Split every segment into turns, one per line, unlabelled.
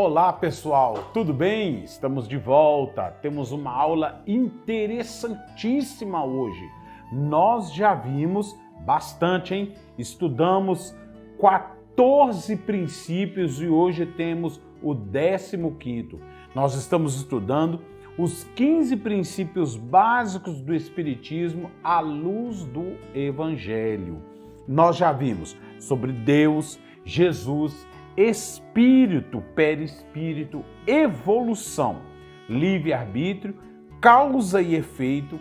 Olá pessoal, tudo bem? Estamos de volta, temos uma aula interessantíssima hoje. Nós já vimos bastante, hein? Estudamos 14 princípios e hoje temos o 15º. Nós estamos estudando os 15 princípios básicos do Espiritismo à luz do Evangelho. Nós já vimos sobre Deus, Jesus, espírito, perispírito, evolução, livre-arbítrio, causa e efeito,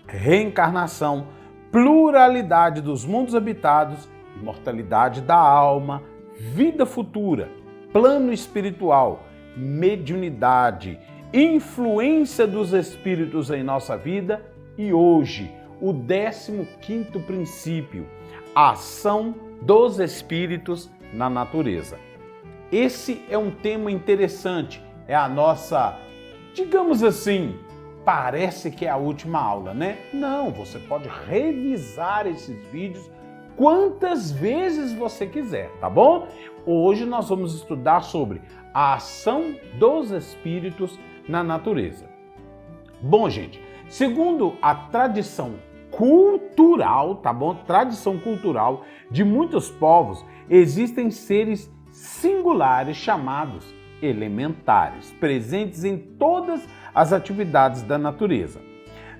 reencarnação, pluralidade dos mundos habitados, imortalidade da alma, vida futura, plano espiritual, mediunidade, influência dos espíritos em nossa vida e hoje, o 15º princípio, a ação dos espíritos na natureza. Esse é um tema interessante, é a nossa, digamos assim, parece que é a última aula, né? Não, você pode revisar esses vídeos quantas vezes você quiser, tá bom? Hoje nós vamos estudar sobre a ação dos espíritos na natureza. Bom, gente, segundo a tradição cultural, tá bom? Tradição cultural de muitos povos, existem seres singulares chamados elementares, presentes em todas as atividades da natureza.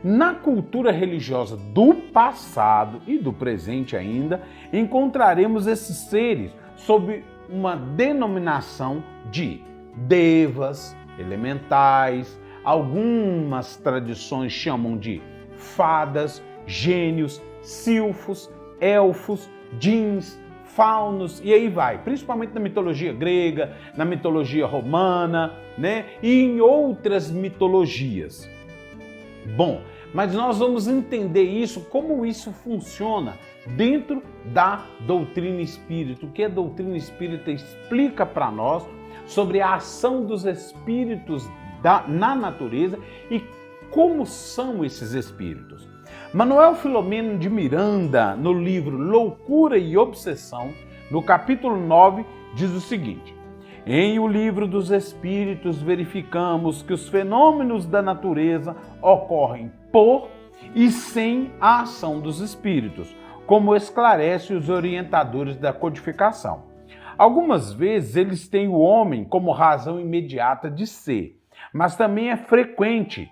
Na cultura religiosa do passado e do presente ainda, encontraremos esses seres sob uma denominação de devas, elementais, algumas tradições chamam de fadas, gênios, silfos, elfos, djinns, faunos e aí vai, principalmente na mitologia grega, na mitologia romana, né? E em outras mitologias. Bom, mas nós vamos entender isso, como isso funciona dentro da doutrina espírita, o que a doutrina espírita explica para nós sobre a ação dos espíritos na natureza e como são esses espíritos. Manuel Filomeno de Miranda, no livro Loucura e Obsessão, no capítulo 9, diz o seguinte: em O Livro dos Espíritos verificamos que os fenômenos da natureza ocorrem por e sem a ação dos espíritos, como esclarece os orientadores da codificação. Algumas vezes eles têm o homem como razão imediata de ser, mas também é frequente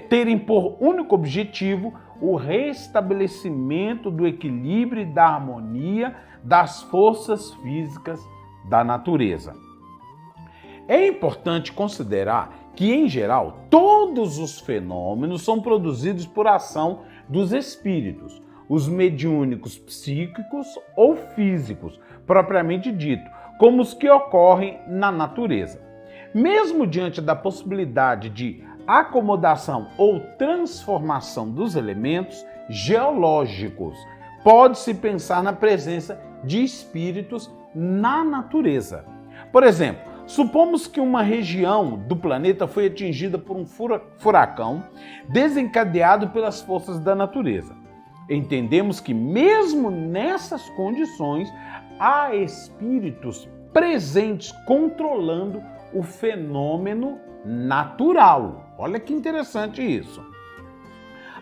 terem por único objetivo o restabelecimento do equilíbrio e da harmonia das forças físicas da natureza. É importante considerar que, em geral, todos os fenômenos são produzidos por ação dos espíritos, os mediúnicos psíquicos ou físicos, propriamente dito, como os que ocorrem na natureza. Mesmo diante da possibilidade de acomodação ou transformação dos elementos geológicos, pode-se pensar na presença de espíritos na natureza. Por exemplo, supomos que uma região do planeta foi atingida por um furacão desencadeado pelas forças da natureza. Entendemos que mesmo nessas condições há espíritos presentes controlando o fenômeno natural. Olha que interessante isso.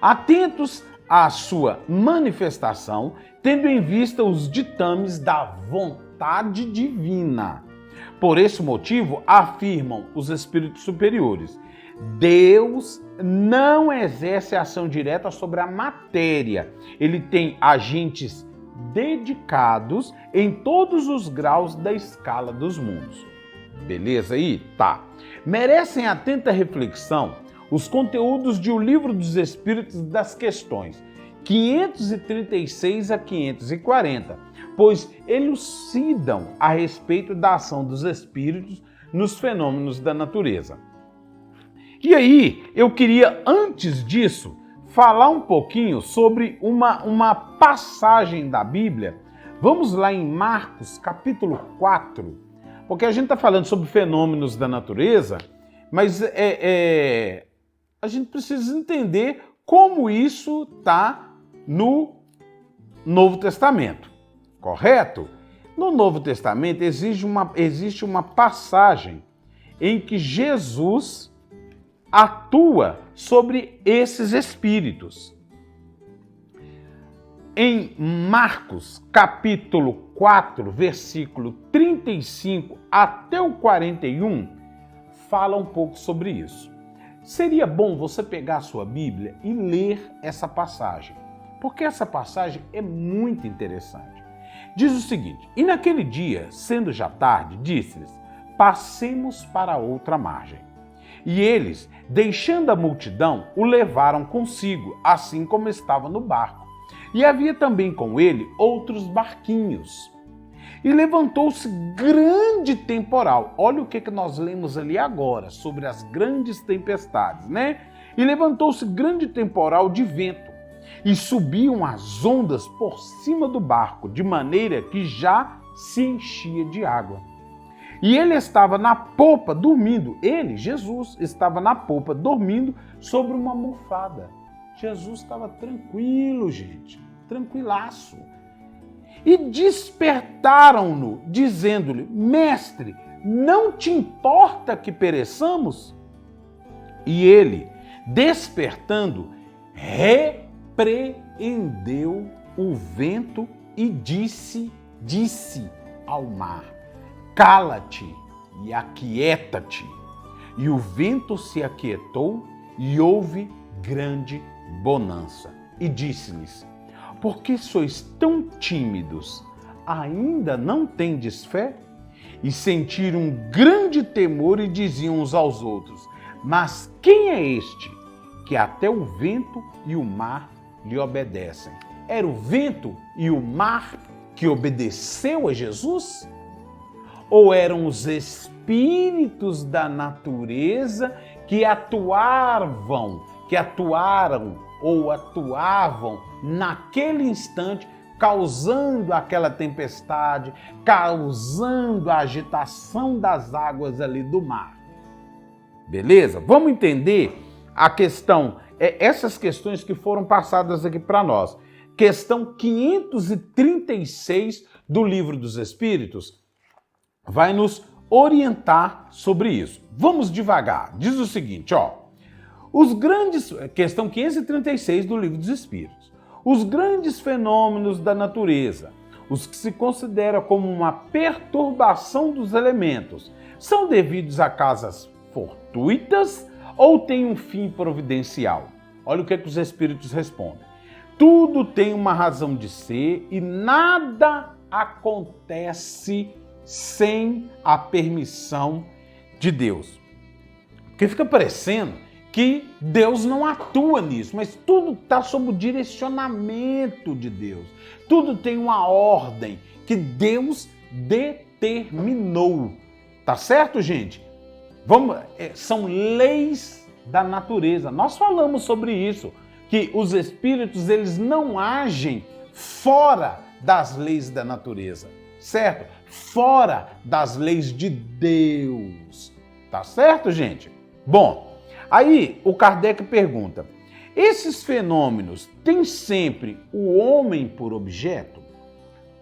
Atentos à sua manifestação, tendo em vista os ditames da vontade divina. Por esse motivo, afirmam os espíritos superiores, Deus não exerce ação direta sobre a matéria. Ele tem agentes dedicados em todos os graus da escala dos mundos. Beleza aí? Tá. Merecem atenta reflexão os conteúdos de O Livro dos Espíritos das questões 536 a 540, pois elucidam a respeito da ação dos espíritos nos fenômenos da natureza. E aí, eu queria, antes disso, falar um pouquinho sobre uma passagem da Bíblia. Vamos lá em Marcos, capítulo 4, porque a gente está falando sobre fenômenos da natureza, mas a gente precisa entender como isso está no Novo Testamento, correto? No Novo Testamento existe uma passagem em que Jesus atua sobre esses espíritos. Em Marcos, capítulo 4, versículo 35 até o 41, fala um pouco sobre isso. Seria bom você pegar a sua Bíblia e ler essa passagem, porque essa passagem é muito interessante. Diz o seguinte: e naquele dia, sendo já tarde, disse-lhes, passemos para outra margem. E eles, deixando a multidão, o levaram consigo, assim como estava no barco. E havia também com ele outros barquinhos. E levantou-se grande temporal. Olha o que nós lemos ali agora, sobre as grandes tempestades, né? E levantou-se grande temporal de vento, e subiam as ondas por cima do barco, de maneira que já se enchia de água. E ele estava na popa dormindo. Ele, Jesus, estava na popa dormindo sobre uma almofada. Jesus estava tranquilo, gente, tranquilaço. E despertaram-no, dizendo-lhe, mestre, não te importa que pereçamos? E ele, despertando, repreendeu o vento e disse ao mar, cala-te e aquieta-te. E o vento se aquietou e houve grande bonança. E disse-lhes, por que sois tão tímidos? Ainda não tendes fé? E sentiram um grande temor e diziam uns aos outros, mas quem é este que até o vento e o mar lhe obedecem? Era o vento e o mar que obedeceu a Jesus? Ou eram os espíritos da natureza que atuaram ou atuavam naquele instante, causando aquela tempestade, causando a agitação das águas ali do mar? Beleza? Vamos entender a questão, essas questões que foram passadas aqui para nós. Questão 536 do Livro dos Espíritos vai nos orientar sobre isso. Vamos devagar. Diz o seguinte, questão 536 do Livro dos Espíritos. Os grandes fenômenos da natureza, os que se consideram como uma perturbação dos elementos, são devidos a causas fortuitas ou têm um fim providencial? Olha o que os espíritos respondem. Tudo tem uma razão de ser e nada acontece sem a permissão de Deus. Porque fica parecendo que Deus não atua nisso, mas tudo está sob o direcionamento de Deus. Tudo tem uma ordem que Deus determinou. Tá certo, gente? São leis da natureza. Nós falamos sobre isso, que os espíritos eles não agem fora das leis da natureza, certo? Fora das leis de Deus. Tá certo, gente? Bom, aí o Kardec pergunta, esses fenômenos têm sempre o homem por objeto?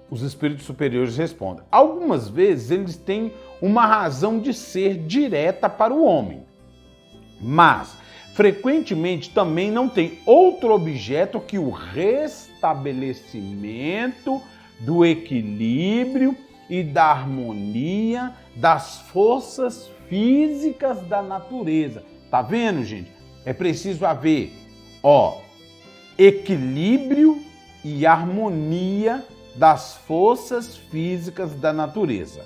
Os espíritos superiores respondem, algumas vezes eles têm uma razão de ser direta para o homem, mas frequentemente também não tem outro objeto que o restabelecimento do equilíbrio e da harmonia das forças físicas da natureza. Tá vendo, gente? É preciso haver, equilíbrio e harmonia das forças físicas da natureza.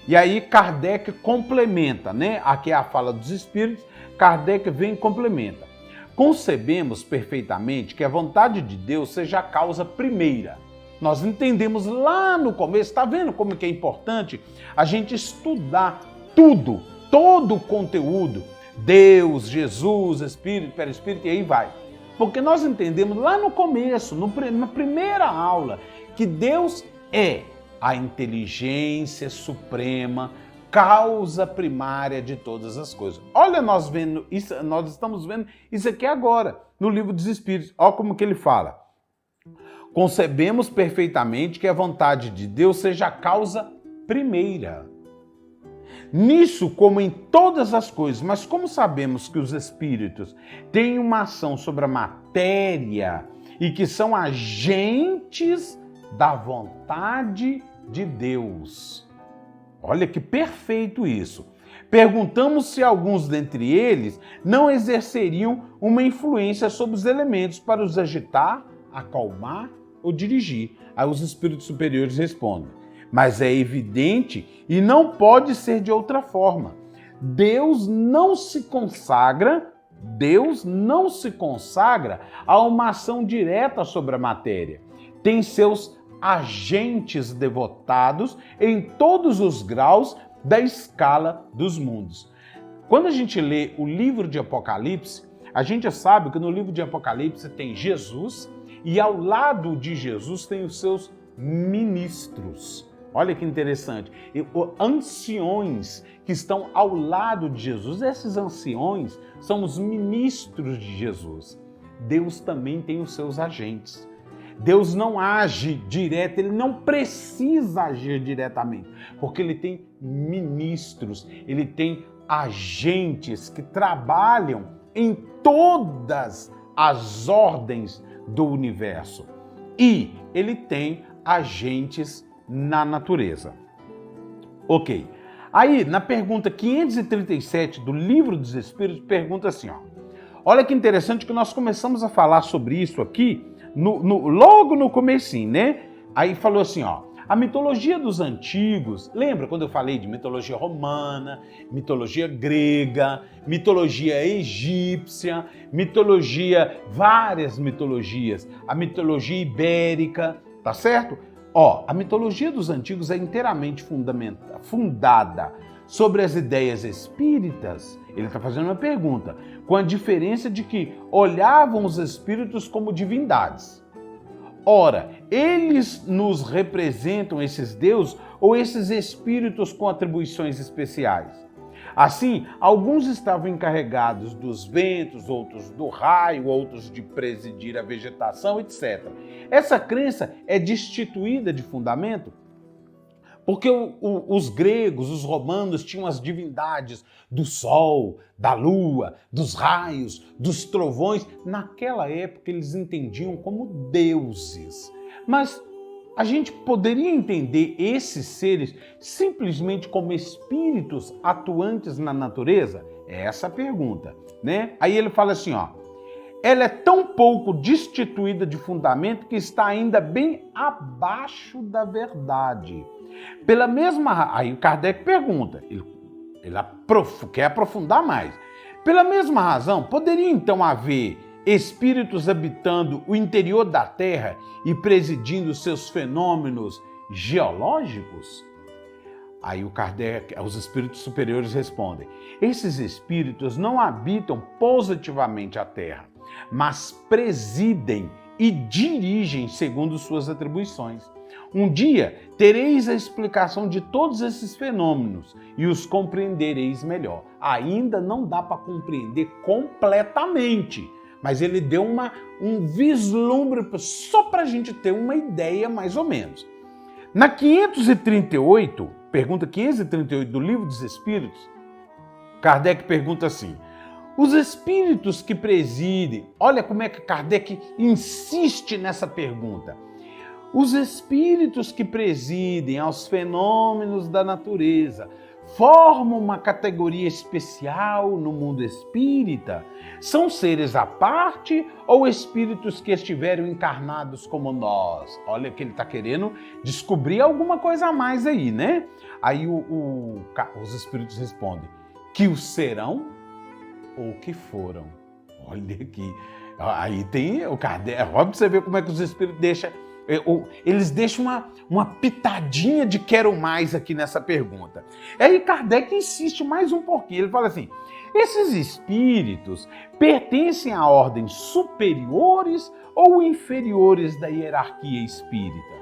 E aí Kardec complementa, né? Aqui é a fala dos espíritos, Kardec vem e complementa. Concebemos perfeitamente que a vontade de Deus seja a causa primeira. Nós entendemos lá no começo, tá vendo como que é importante a gente estudar tudo, todo o conteúdo, Deus, Jesus, Espírito, Perispírito, e aí vai. Porque nós entendemos lá no começo, na primeira aula, que Deus é a inteligência suprema, causa primária de todas as coisas. Olha, nós estamos vendo isso aqui agora, no Livro dos Espíritos. Olha como que ele fala. concebemos perfeitamente que a vontade de Deus seja a causa primeira. Nisso, como em todas as coisas, mas como sabemos que os espíritos têm uma ação sobre a matéria e que são agentes da vontade de Deus. Olha que perfeito isso. Perguntamos se alguns dentre eles não exerceriam uma influência sobre os elementos para os agitar, acalmar ou dirigir. Aí os espíritos superiores respondem: mas é evidente e não pode ser de outra forma. Deus não se consagra a uma ação direta sobre a matéria. Tem seus agentes devotados em todos os graus da escala dos mundos. Quando a gente lê o livro de Apocalipse, a gente já sabe que no livro de Apocalipse tem Jesus e ao lado de Jesus tem os seus ministros. Olha que interessante. Anciões que estão ao lado de Jesus. Esses anciões são os ministros de Jesus. Deus também tem os seus agentes. Deus não age direto, ele não precisa agir diretamente, porque ele tem ministros, ele tem agentes que trabalham em todas as ordens do universo. E ele tem agentes na natureza. Ok. Aí, na pergunta 537 do Livro dos Espíritos, pergunta assim, ó. Olha que interessante que nós começamos a falar sobre isso aqui logo no comecinho, né? Aí falou assim, ó, a mitologia dos antigos, lembra quando eu falei de mitologia romana, mitologia grega, mitologia egípcia, várias mitologias, a mitologia ibérica, tá certo? Ó, a mitologia dos antigos é inteiramente fundada sobre as ideias espíritas. Ele está fazendo uma pergunta, com a diferença de que olhavam os espíritos como divindades. Ora, eles nos representam, esses deuses, ou esses espíritos com atribuições especiais? Assim, alguns estavam encarregados dos ventos, outros do raio, outros de presidir a vegetação, etc. Essa crença é destituída de fundamento, porque os gregos, os romanos tinham as divindades do sol, da lua, dos raios, dos trovões. Naquela época eles entendiam como deuses. Mas a gente poderia entender esses seres simplesmente como espíritos atuantes na natureza? É essa a pergunta, né? Aí ele fala assim, ó. Ela é tão pouco destituída de fundamento que está ainda bem abaixo da verdade. Pela mesma... Aí o Kardec pergunta, ele quer aprofundar mais. Pela mesma razão, poderia então haver espíritos habitando o interior da Terra e presidindo seus fenômenos geológicos? Aí o Kardec, os espíritos superiores respondem, esses espíritos não habitam positivamente a Terra, mas presidem e dirigem segundo suas atribuições. Um dia tereis a explicação de todos esses fenômenos e os compreendereis melhor. Ainda não dá para compreender completamente, mas ele deu um vislumbre só para a gente ter uma ideia mais ou menos. Na 538, pergunta 538 do Livro dos Espíritos, Kardec pergunta assim, os espíritos que presidem, olha como é que Kardec insiste nessa pergunta. Os espíritos que presidem aos fenômenos da natureza formam uma categoria especial no mundo espírita? São seres à parte ou espíritos que estiveram encarnados como nós? Olha que ele está querendo descobrir alguma coisa a mais aí, né? Aí os espíritos respondem que o serão ou que foram. Olha aqui. Aí tem o Kardec. Olha pra você ver como é que os espíritos deixam. Eles deixam uma pitadinha de quero mais aqui nessa pergunta. Aí Kardec insiste mais um pouquinho. Ele fala assim: esses espíritos pertencem a ordens superiores ou inferiores da hierarquia espírita?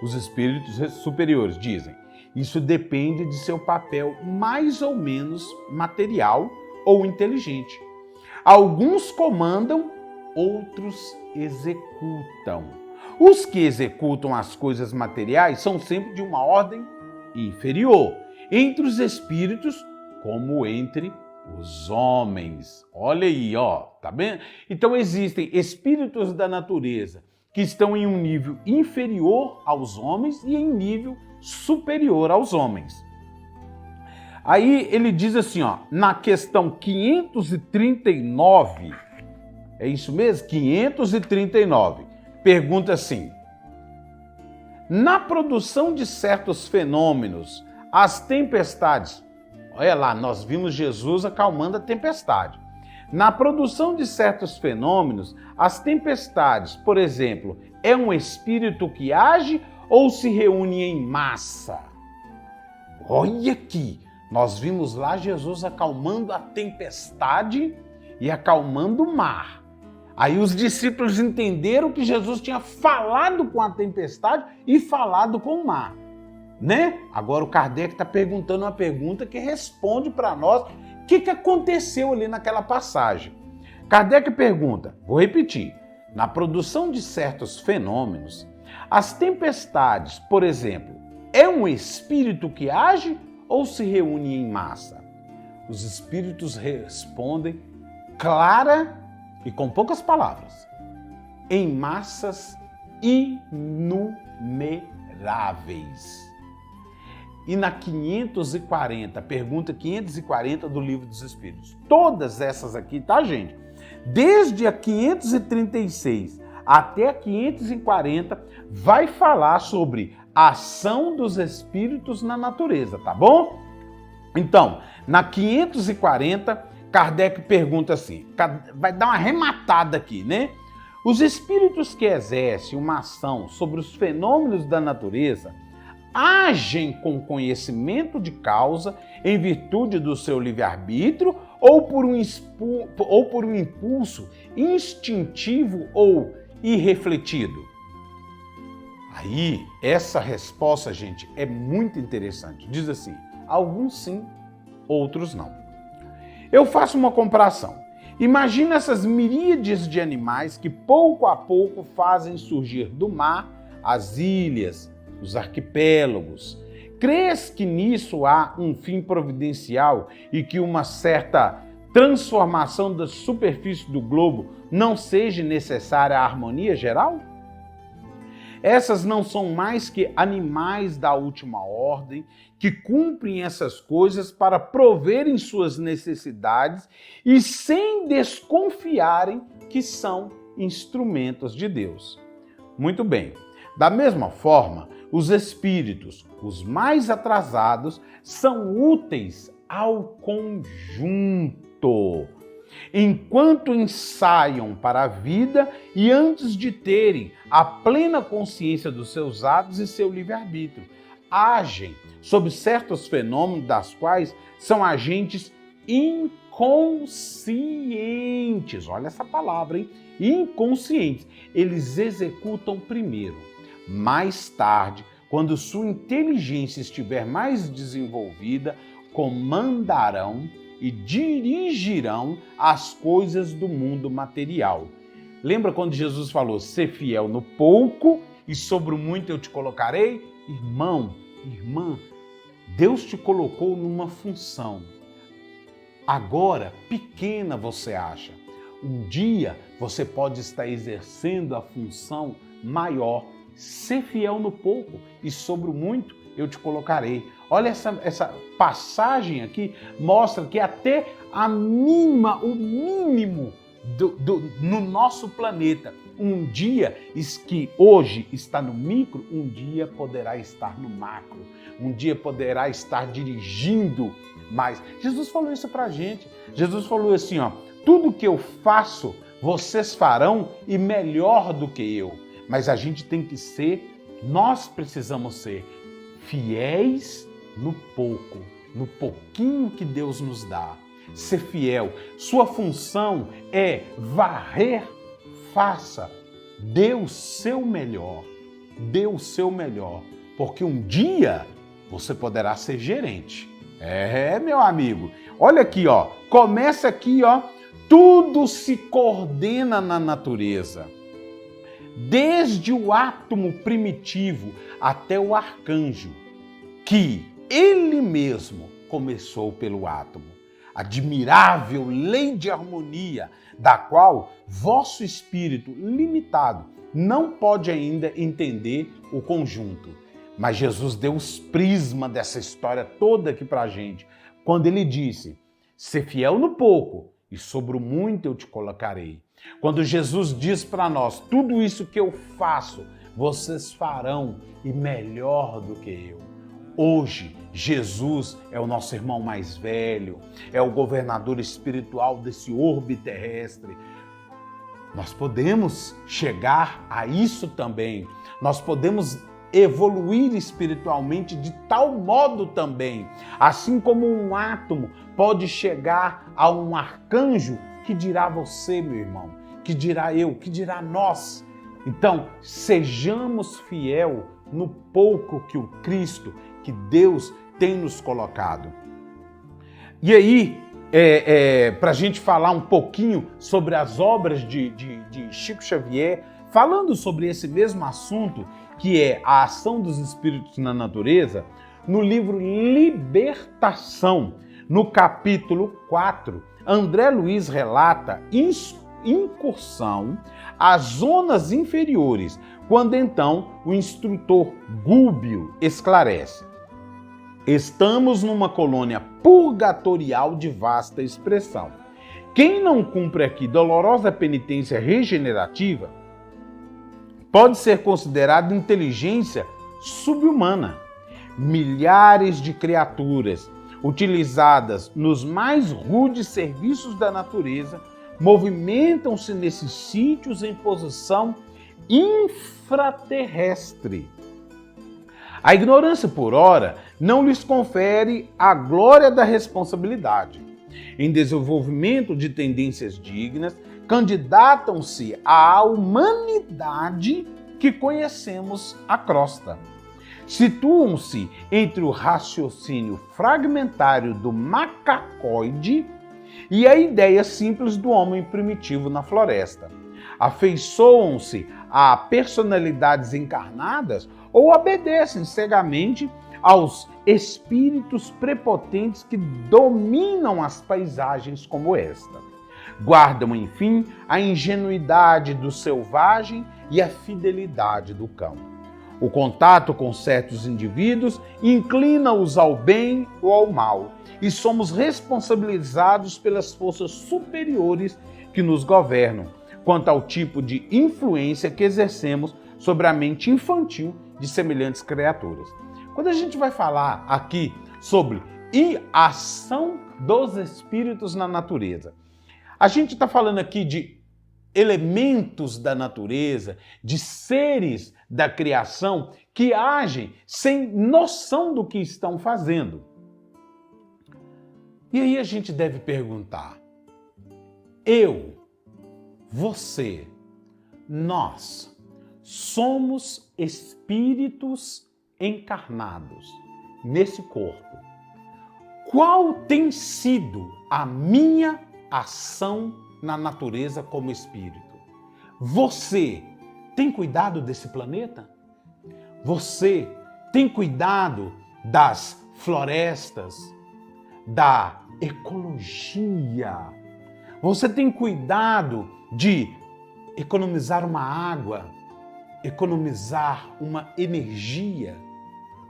Os espíritos superiores dizem: isso depende de seu papel mais ou menos material ou inteligente. Alguns comandam, outros executam. Os que executam as coisas materiais são sempre de uma ordem inferior, entre os espíritos como entre os homens. Olha aí, ó, tá vendo? Então existem espíritos da natureza que estão em um nível inferior aos homens e em nível superior aos homens. Aí ele diz assim, ó, na questão 539, é isso mesmo? 539, pergunta assim: na produção de certos fenômenos, as tempestades, olha lá, nós vimos Jesus acalmando a tempestade. Na produção de certos fenômenos, as tempestades, por exemplo, é um espírito que age ou se reúne em massa? Olha aqui, nós vimos lá Jesus acalmando a tempestade e acalmando o mar. Aí os discípulos entenderam que Jesus tinha falado com a tempestade e falado com o mar, né? Agora o Kardec está perguntando uma pergunta que responde para nós o que aconteceu ali naquela passagem. Kardec pergunta, vou repetir, na produção de certos fenômenos, as tempestades, por exemplo, é um espírito que age ou se reúne em massa? Os espíritos respondem clara e com poucas palavras, em massas inumeráveis. E na 540, pergunta 540 do Livro dos Espíritos. Todas essas aqui, tá, gente? Desde a 536 até a 540, vai falar sobre a ação dos espíritos na natureza, tá bom? Então, na 540, Kardec pergunta assim, vai dar uma arrematada aqui, né? Os espíritos que exercem uma ação sobre os fenômenos da natureza agem com conhecimento de causa em virtude do seu livre-arbítrio ou por um impulso instintivo ou irrefletido? Aí, essa resposta, gente, é muito interessante. Diz assim, alguns sim, outros não. Eu faço uma comparação. Imagina essas miríades de animais que pouco a pouco fazem surgir do mar as ilhas, os arquipélagos. Crês que nisso há um fim providencial e que uma certa transformação da superfície do globo não seja necessária à harmonia geral? Essas não são mais que animais da última ordem que cumprem essas coisas para proverem suas necessidades e sem desconfiarem que são instrumentos de Deus. Muito bem. Da mesma forma, os espíritos, os mais atrasados, são úteis ao conjunto, enquanto ensaiam para a vida e antes de terem a plena consciência dos seus atos e seu livre-arbítrio, agem sobre certos fenômenos das quais são agentes inconscientes. Olha essa palavra, hein? Inconscientes. Eles executam primeiro. Mais tarde, quando sua inteligência estiver mais desenvolvida, comandarão e dirigirão as coisas do mundo material. Lembra quando Jesus falou, ser fiel no pouco e sobre o muito eu te colocarei? Irmão, irmã, Deus te colocou numa função. Agora, pequena você acha. Um dia você pode estar exercendo a função maior. Ser fiel no pouco e sobre o muito eu te colocarei. Olha essa passagem aqui, mostra que até o mínimo no nosso planeta, um dia que hoje está no micro, um dia poderá estar no macro, um dia poderá estar dirigindo mais. Jesus falou isso pra gente. Jesus falou assim, ó, tudo que eu faço, vocês farão e melhor do que eu. Mas a gente tem que ser, nós precisamos ser fiéis no pouco, no pouquinho que Deus nos dá. Ser fiel. Sua função é varrer, faça. Dê o seu melhor. Dê o seu melhor. Porque um dia você poderá ser gerente. É, meu amigo. Olha aqui, ó. Começa aqui, ó. Tudo se coordena na natureza. desde o átomo primitivo até o arcanjo, que ele mesmo começou pelo átomo. Admirável lei de harmonia, da qual vosso espírito limitado não pode ainda entender o conjunto. Mas Jesus deu os prismas dessa história toda aqui pra gente, quando ele disse: ser fiel no pouco e sobre o muito eu te colocarei. Quando Jesus diz para nós: tudo isso que eu faço, vocês farão e melhor do que eu. Hoje, Jesus é o nosso irmão mais velho, é o governador espiritual desse orbe terrestre. Nós podemos chegar a isso também. Nós podemos evoluir espiritualmente de tal modo também, assim como um átomo pode chegar a um arcanjo, que dirá você, meu irmão, que dirá eu, que dirá nós. Então, sejamos fiel no pouco que o Cristo, que Deus tem nos colocado. E aí, para a gente falar um pouquinho sobre as obras de Chico Xavier, falando sobre esse mesmo assunto, que é a ação dos espíritos na natureza, no livro Libertação, no capítulo 4, André Luiz relata incursão às zonas inferiores, quando então o instrutor Gúbio esclarece: estamos numa colônia purgatorial de vasta expressão. Quem não cumpre aqui dolorosa penitência regenerativa pode ser considerado inteligência subhumana. Milhares de criaturas utilizadas nos mais rudes serviços da natureza movimentam-se nesses sítios em posição infraterrestre. A ignorância, por ora, não lhes confere a glória da responsabilidade. Em desenvolvimento de tendências dignas, candidatam-se à humanidade que conhecemos a crosta. Situam-se entre o raciocínio fragmentário do macacoide e a ideia simples do homem primitivo na floresta. Afeiçoam-se a personalidades encarnadas ou obedecem cegamente aos espíritos prepotentes que dominam as paisagens como esta. Guardam, enfim, a ingenuidade do selvagem e a fidelidade do cão. O contato com certos indivíduos inclina-os ao bem ou ao mal, e somos responsabilizados pelas forças superiores que nos governam, quanto ao tipo de influência que exercemos sobre a mente infantil de semelhantes criaturas. Quando a gente vai falar aqui sobre a ação dos espíritos na natureza, a gente está falando aqui de elementos da natureza, de seres da criação que agem sem noção do que estão fazendo. E aí a gente deve perguntar: eu, você, nós somos espíritos encarnados nesse corpo. Qual tem sido a minha ação na natureza como espírito? Você tem cuidado desse planeta? Você tem cuidado das florestas, da ecologia? Você tem cuidado de economizar uma água, economizar uma energia?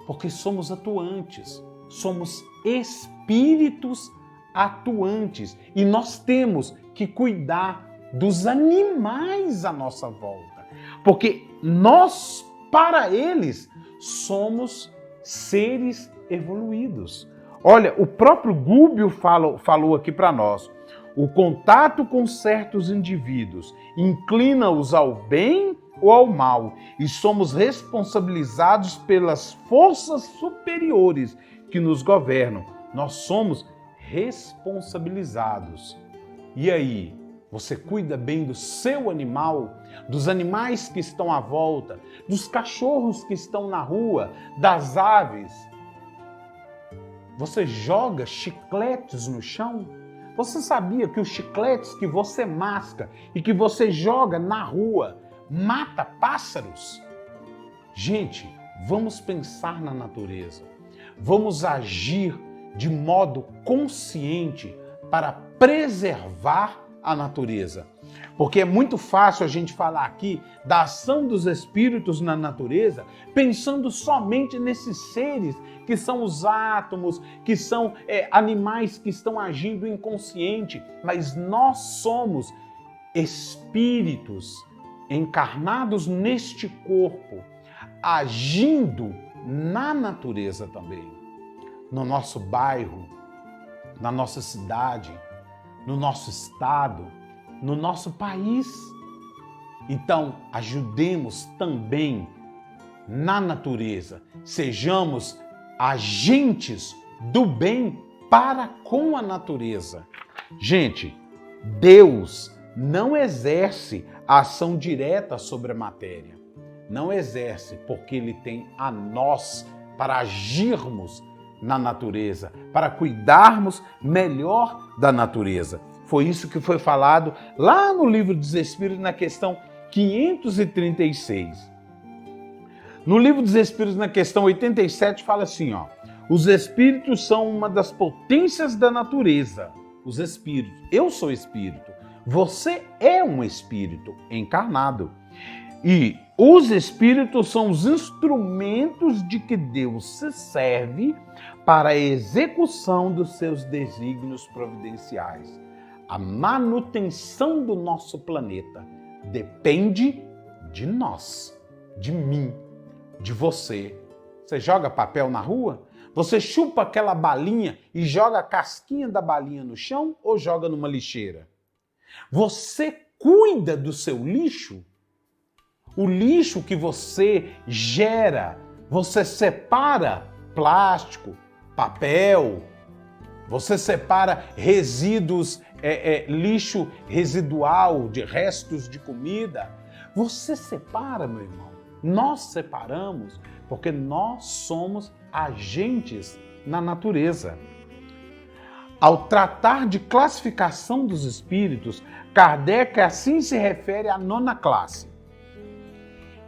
Porque somos atuantes, somos espíritos atuantes e nós temos que cuidar dos animais à nossa volta, porque nós, para eles, somos seres evoluídos. Olha, o próprio Gúbio falou aqui para nós: o contato com certos indivíduos inclina-os ao bem ou ao mal, e somos responsabilizados pelas forças superiores que nos governam. Nós somos responsabilizados. E aí, você cuida bem do seu animal, dos animais que estão à volta, dos cachorros que estão na rua, das aves? Você joga chicletes no chão? Você sabia que os chicletes que você masca e que você joga na rua mata pássaros. Gente, vamos pensar na natureza. Vamos agir de modo consciente para preservar a natureza. Porque é muito fácil a gente falar aqui da ação dos espíritos na natureza pensando somente nesses seres que são os átomos, que são animais que estão agindo inconsciente, mas nós somos espíritos encarnados neste corpo, agindo na natureza também, no nosso bairro, na nossa cidade, no nosso estado, no nosso país. Então, ajudemos também na natureza, sejamos agentes do bem para com a natureza. Gente, Deus não exerce a ação direta sobre a matéria. Não exerce, porque Ele tem a nós para agirmos na natureza, para cuidarmos melhor da natureza. Foi isso que foi falado lá no Livro dos Espíritos, na questão 536. No Livro dos Espíritos, na questão 87, fala assim, ó: os espíritos são uma das potências da natureza. Os espíritos. Eu sou espírito. Você é um espírito encarnado. E os espíritos são os instrumentos de que Deus se serve para a execução dos seus desígnios providenciais. A manutenção do nosso planeta depende de nós, de mim, de você. Você joga papel na rua? Você chupa aquela balinha e joga a casquinha da balinha no chão ou joga numa lixeira? Você cuida do seu lixo? O lixo que você gera, você separa plástico, papel, você separa resíduos, lixo residual de restos de comida. Você separa, meu irmão. Nós separamos porque nós somos agentes na natureza. Ao tratar de classificação dos espíritos, Kardec assim se refere à 9ª classe.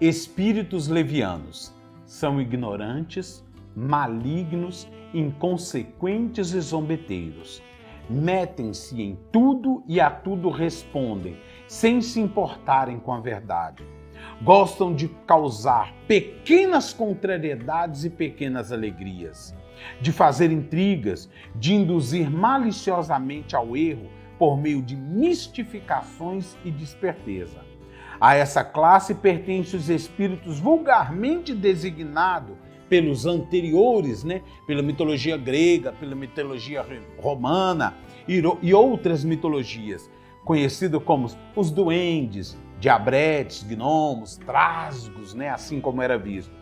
Espíritos levianos são ignorantes, malignos, inconsequentes e zombeteiros. Metem-se em tudo e a tudo respondem, sem se importarem com a verdade. Gostam de causar pequenas contrariedades e pequenas alegrias, de fazer intrigas, de induzir maliciosamente ao erro por meio de mistificações e de esperteza. A essa classe pertencem os espíritos vulgarmente designados pelos anteriores, pela mitologia grega, pela mitologia romana e outras mitologias, conhecidos como os duendes, diabretes, gnomos, trasgos, assim como era visto.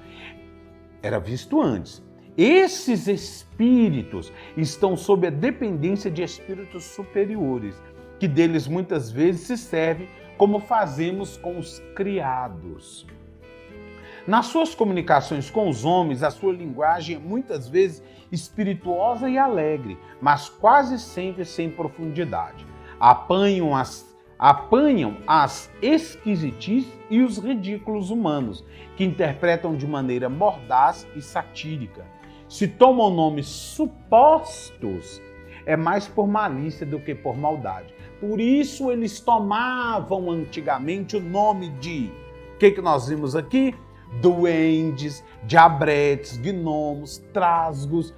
Era visto antes. Esses espíritos estão sob a dependência de espíritos superiores, que deles muitas vezes se servem como fazemos com os criados. Nas suas comunicações com os homens, a sua linguagem é muitas vezes espirituosa e alegre, mas quase sempre sem profundidade. Apanham as esquisitices e os ridículos humanos, que interpretam de maneira mordaz e satírica. Se tomam nomes supostos, é mais por malícia do que por maldade. Por isso eles tomavam antigamente o nome de, o que nós vimos aqui? Duendes, diabretes, gnomos, trasgos.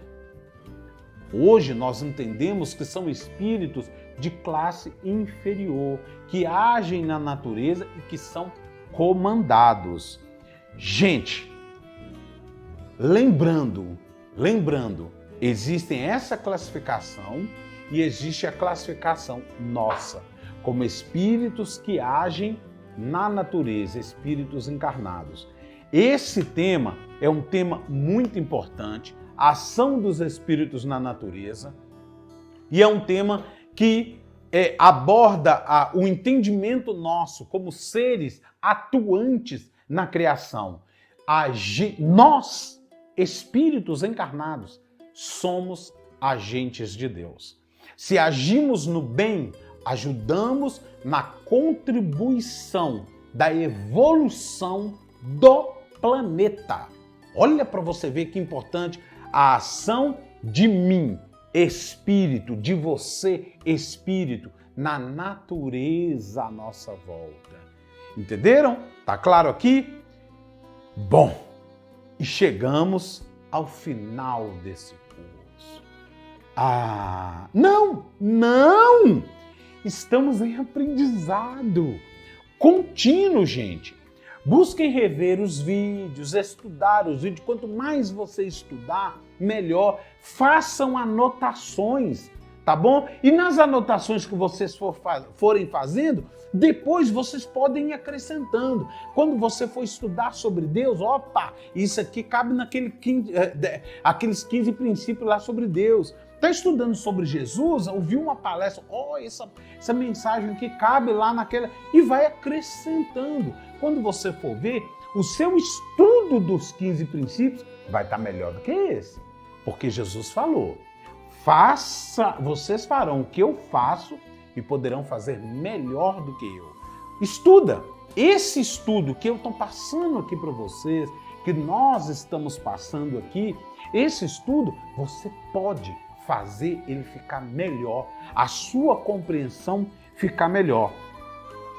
Hoje nós entendemos que são espíritos de classe inferior, que agem na natureza e que são comandados. Gente, lembrando, existem essa classificação e existe a classificação nossa, como espíritos que agem na natureza, espíritos encarnados. Esse tema é um tema muito importante, a ação dos espíritos na natureza, e é um tema que aborda o entendimento nosso como seres atuantes na criação. Nós, espíritos encarnados, somos agentes de Deus. Se agimos no bem, ajudamos na contribuição da evolução do planeta. Olha para você ver que importante a ação de mim, espírito, de você, espírito, na natureza à nossa volta. Entenderam? Tá claro aqui? Bom, e chegamos ao final desse curso. Não! Estamos em aprendizado contínuo, gente. Busquem rever os vídeos, estudar os vídeos. Quanto mais você estudar, melhor. Façam anotações, tá bom? E nas anotações que vocês forem fazendo, depois vocês podem ir acrescentando. Quando você for estudar sobre Deus, opa, isso aqui cabe aqueles 15 princípios lá sobre Deus. Está estudando sobre Jesus, ouviu uma palestra, essa mensagem aqui cabe lá naquela, e vai acrescentando. Quando você for ver, o seu estudo dos 15 princípios vai estar melhor do que esse. Porque Jesus falou, vocês farão o que eu faço e poderão fazer melhor do que eu. Estuda. Esse estudo que eu estou passando aqui para vocês, que nós estamos passando aqui, esse estudo você pode fazer ele ficar melhor, a sua compreensão ficar melhor.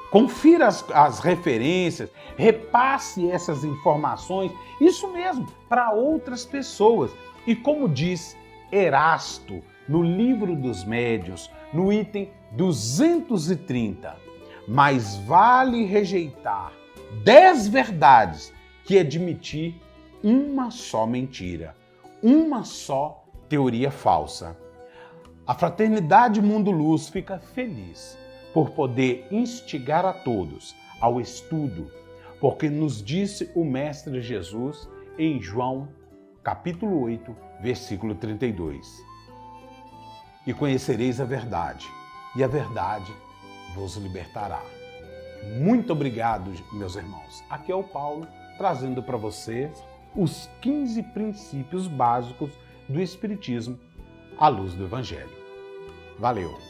Confira as referências, repasse essas informações, isso mesmo, para outras pessoas. E como diz Erasto, no Livro dos Médiuns, no item 230, mais vale rejeitar 10 verdades que admitir uma só mentira, uma só teoria falsa. A Fraternidade Mundo Luz fica feliz por poder instigar a todos ao estudo, porque nos disse o Mestre Jesus em João, capítulo 8, versículo 32. E conhecereis a verdade, e a verdade vos libertará. Muito obrigado, meus irmãos. Aqui é o Paulo, trazendo para vocês os 15 princípios básicos do Espiritismo à luz do Evangelho. Valeu!